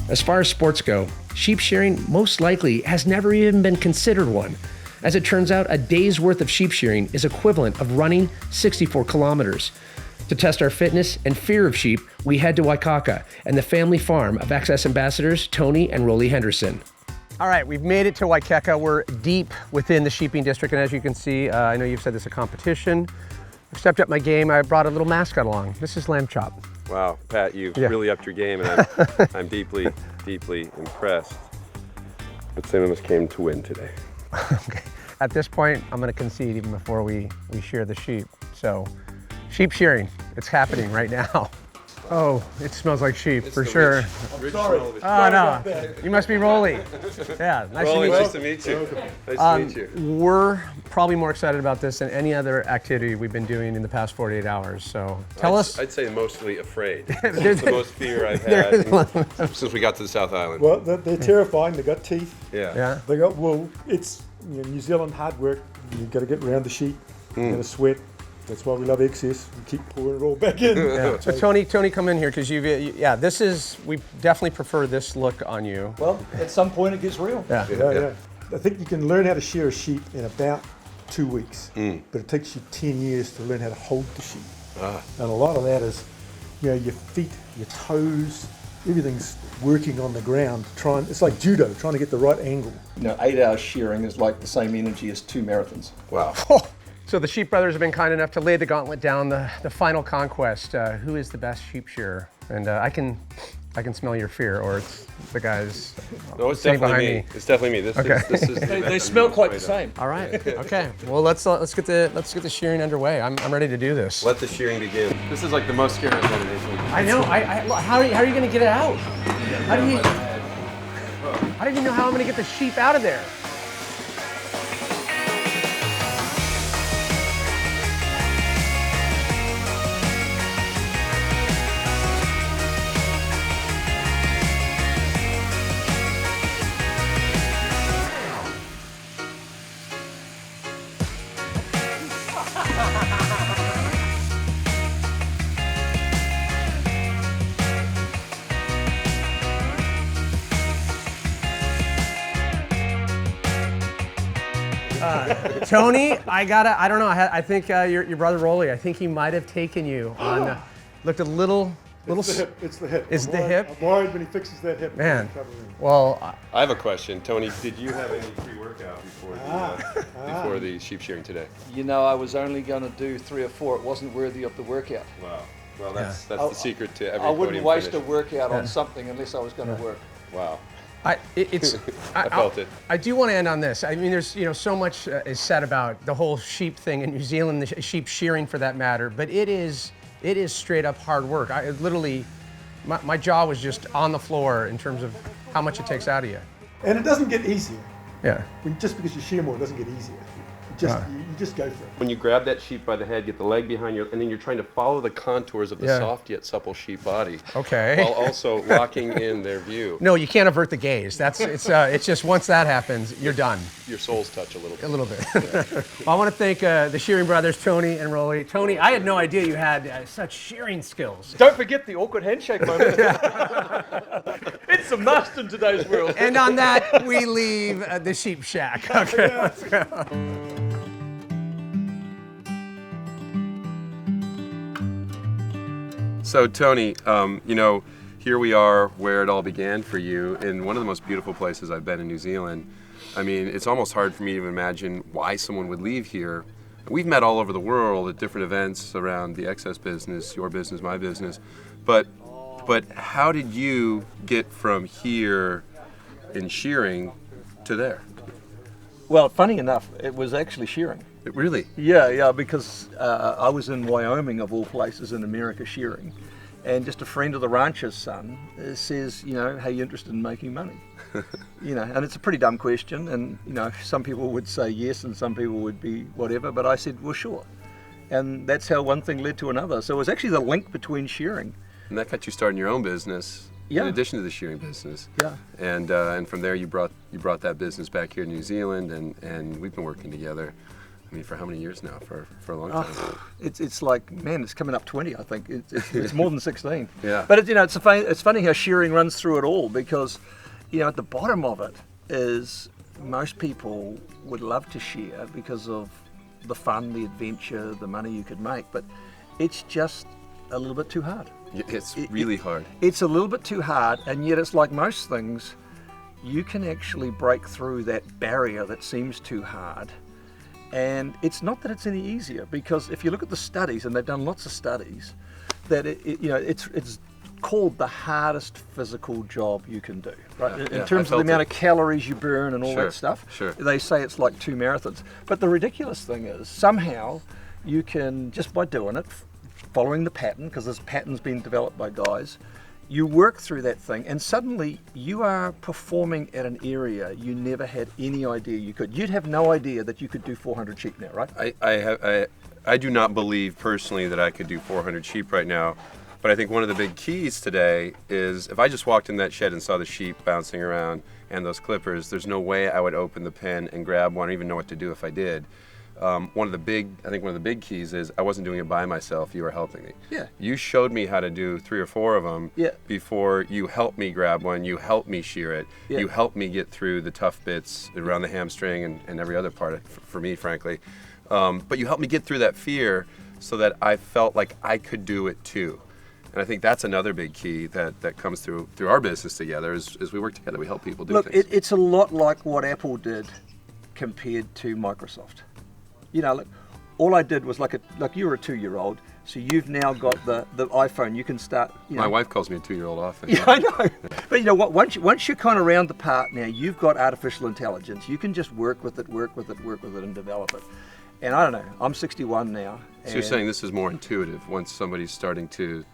As far as sports go, sheep shearing most likely has never even been considered one. As it turns out, a day's worth of sheep shearing is equivalent of running 64 kilometers. To test our fitness and fear of sheep, we head to Waikaka and the family farm of XS ambassadors Tony and Rolly Henderson. All right, we've made it to Waikaka. We're deep within the sheeping district, and as you can see, I know you've said this is a competition. I've stepped up my game. I brought a little mascot along. This is Lamb Chop. Wow, Pat, you've really upped your game, and I'm deeply, deeply impressed. But some of us came to win today. Okay. At this point, I'm going to concede even before we shear the sheep. So, sheep shearing, it's happening right now. Oh, it smells like sheep for sure. Rich Sorry. smell of it. Oh no, you must be Rolly. Yeah, Nice to meet you. Nice to meet you. We're probably more excited about this than any other activity we've been doing in the past 48 hours. So tell us. I'd say mostly afraid. It's the most fear I've had since we got to the South Island. Well, they're terrifying. They got teeth. Yeah. They got wool. It's New Zealand hard work. You've got to get around the sheep. You've got to sweat. That's why we love excess. We keep pouring it all back in. Yeah. So Tony, come in here because we definitely prefer this look on you. Well, at some point it gets real. Yeah. I think you can learn how to shear a sheep in about 2 weeks, but it takes you 10 years to learn how to hold the sheep. And a lot of that is, your feet, your toes, everything's working on the ground. It's like judo, trying to get the right angle. 8 hours shearing is like the same energy as 2 marathons. Wow. So the sheep brothers have been kind enough to lay the gauntlet down, the final conquest. Who is the best sheep shearer? And I can smell your fear, or it's the guys No, it's sitting definitely behind me. It's definitely me. This is They smell quite the same. All right. Okay. Well, let's get the shearing underway. I'm ready to do this. Let the shearing begin. This is like the most scared I've done in anything. I know. How are you going to get it out? How do you know how I'm going to get the sheep out of there? Tony, I don't know. I think your brother Rolly, I think he might have taken you on. Looked a little. It's the hip. Is the hip? I'm worried when he fixes that hip. Man. Well, I have a question, Tony. Did you have any pre-workout before the sheep shearing today? I was only going to do 3 or 4. It wasn't worthy of the workout. Wow. Well, that's the secret to every I wouldn't podium waste finish. a workout on something unless I was going to work. Wow. I felt it. I do want to end on this. I mean, there's so much is said about the whole sheep thing in New Zealand, the sheep shearing for that matter. But it is straight up hard work. I literally, my jaw was just on the floor in terms of how much it takes out of you. And it doesn't get easier. Yeah. Just because you shear more, it doesn't get easier. You just go for it. When you grab that sheep by the head, get the leg behind you, and then you're trying to follow the contours of the soft yet supple sheep body. Okay. While also locking in their view. No, you can't avert the gaze. It's just once that happens, you're done. Your souls touch a little bit. A little bit. Well, I want to thank the Shearing brothers, Tony and Rolly. Tony, I had no idea you had such shearing skills. Don't forget the awkward handshake moment. It's a must in today's world. And on that, we leave the sheep shack. Okay, let's go. So Tony, here we are where it all began for you in one of the most beautiful places I've been in New Zealand. I mean, it's almost hard for me to imagine why someone would leave here. We've met all over the world at different events around the XS business, your business, my business. But how did you get from here in shearing to there? Well, funny enough, it was actually shearing. Really? Yeah, because I was in Wyoming, of all places, in America shearing. And just a friend of the rancher's son says, hey, you interested in making money? And it's a pretty dumb question. And, some people would say yes and some people would be whatever. But I said, well, sure. And that's how one thing led to another. So it was actually the link between shearing. And that got you starting your own business. In addition to the shearing business. Yeah. And from there you brought that business back here to New Zealand, and we've been working together. I I mean, for how many years now? For a long time. It's like, man, it's coming up 20, I think. It's more than 16. Yeah. But, it's funny how shearing runs through it all, because, at the bottom of it is most people would love to shear because of the fun, the adventure, the money you could make, but it's just a little bit too hard. It's really hard. It's a little bit too hard, and yet it's like most things, you can actually break through that barrier that seems too hard. And it's not that it's any easier, because if you look at the studies, and they've done lots of studies, that it's called the hardest physical job you can do, right? In terms of the amount of calories you burn and all that stuff. Sure. They say it's like 2 marathons. But the ridiculous thing is, somehow you can, just by doing it, following the pattern, because this pattern's been developed by guys, you work through that thing, and suddenly you are performing at an area you never had any idea you could. You'd have no idea that you could do 400 sheep now, right? I do not believe personally that I could do 400 sheep right now, but I think one of the big keys today is if I just walked in that shed and saw the sheep bouncing around and those clippers, there's no way I would open the pen and grab one or even know what to do if I did. One of the big keys is I wasn't doing it by myself. You were helping me. Yeah. You showed me how to do 3 or 4 of them. Yeah. Before you helped me grab one. You helped me shear it. Yeah. You helped me get through the tough bits around the hamstring and every other part for me, frankly. But you helped me get through that fear so that I felt like I could do it too. And I think that's another big key that comes through our business together is we work together. We help people do Look, things. it's a lot like what Apple did compared to Microsoft. Look, all I did was like you were a 2-year-old, so you've now got the iPhone. You can start. My wife calls me a 2-year-old often. Yeah, I know. But once you're kind of around the part now, you've got artificial intelligence. You can just work with it, and develop it. And I don't know. I'm 61 now. So you're saying this is more intuitive once somebody's starting to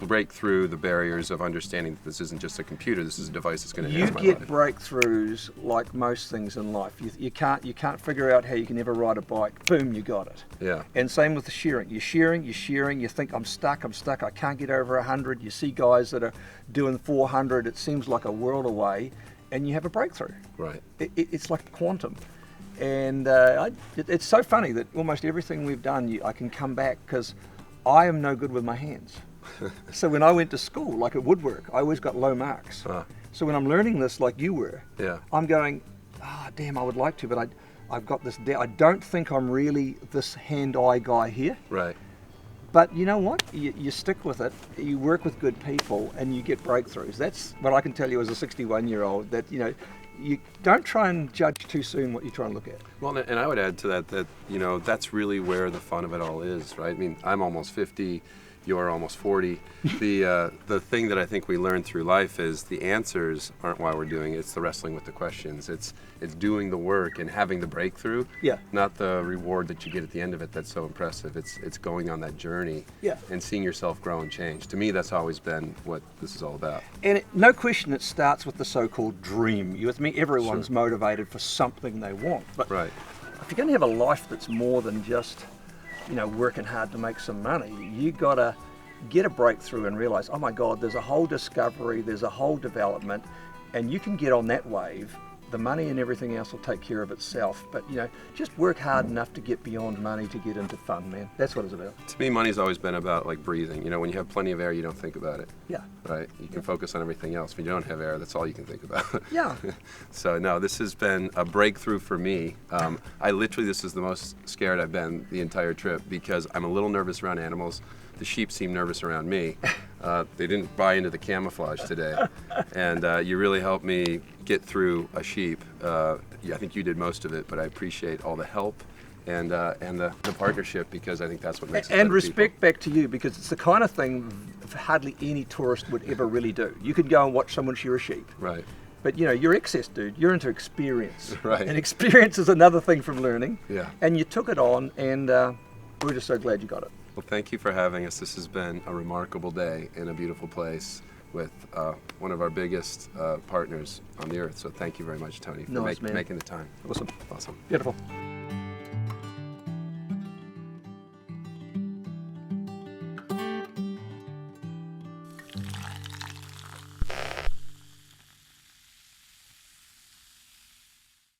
break through the barriers of understanding that this isn't just a computer, this is a device that's going to enhance my life. You get breakthroughs like most things in life. You can't figure out how you can ever ride a bike. Boom, you got it. Yeah. And same with the shearing. You're shearing, you think I'm stuck, I can't get over 100. You see guys that are doing 400, it seems like a world away, and you have a breakthrough. Right. It's like quantum. And it's so funny that almost everything we've done, I can come back, because I am no good with my hands. So when I went to school, like at woodwork, I always got low marks. So when I'm learning this like you were, I'm going, damn, I would like to, but I've got this I don't think I'm really this hand-eye guy here. Right. But you know what? You stick with it, you work with good people, and you get breakthroughs. That's what I can tell you as a 61-year-old, that, you don't try and judge too soon what you try and look at. Well, and I would add to that that's really where the fun of it all is, right? I mean, I'm almost 50, you're almost 40. The thing that I think we learn through life is the answers aren't why we're doing it, it's the wrestling with the questions. It's doing the work and having the breakthrough, not the reward that you get at the end of it that's so impressive. It's going on that journey and seeing yourself grow and change. To me, that's always been what this is all about. And no question, it starts with the so-called dream. You with me? Everyone's motivated for something they want. But right. If you're going to have a life that's more than just working hard to make some money, you got to get a breakthrough and realize, oh my God, there's a whole discovery, there's a whole development, and you can get on that wave. The money and everything else will take care of itself, but just work hard enough to get beyond money to get into fun, man. That's what it's about. To me, money's always been about like breathing. When you have plenty of air, you don't think about it. Yeah. Right? You can focus on everything else. When you don't have air, that's all you can think about. Yeah. So no, this has been a breakthrough for me. This is the most scared I've been the entire trip, because I'm a little nervous around animals. The sheep seem nervous around me. They didn't buy into the camouflage today. And you really helped me get through a sheep. I think you did most of it, but I appreciate all the help and the partnership, because I think that's what makes it. And respect back to you, because it's the kind of thing hardly any tourist would ever really do. You could go and watch someone shear a sheep. Right. But you're excess, dude. You're into experience. Right. And experience is another thing from learning. Yeah. And you took it on, and we're just so glad you got it. Well, thank you for having us. This has been a remarkable day in a beautiful place with one of our biggest partners on the earth. So thank you very much, Tony, for making the time. Awesome. Awesome. Beautiful.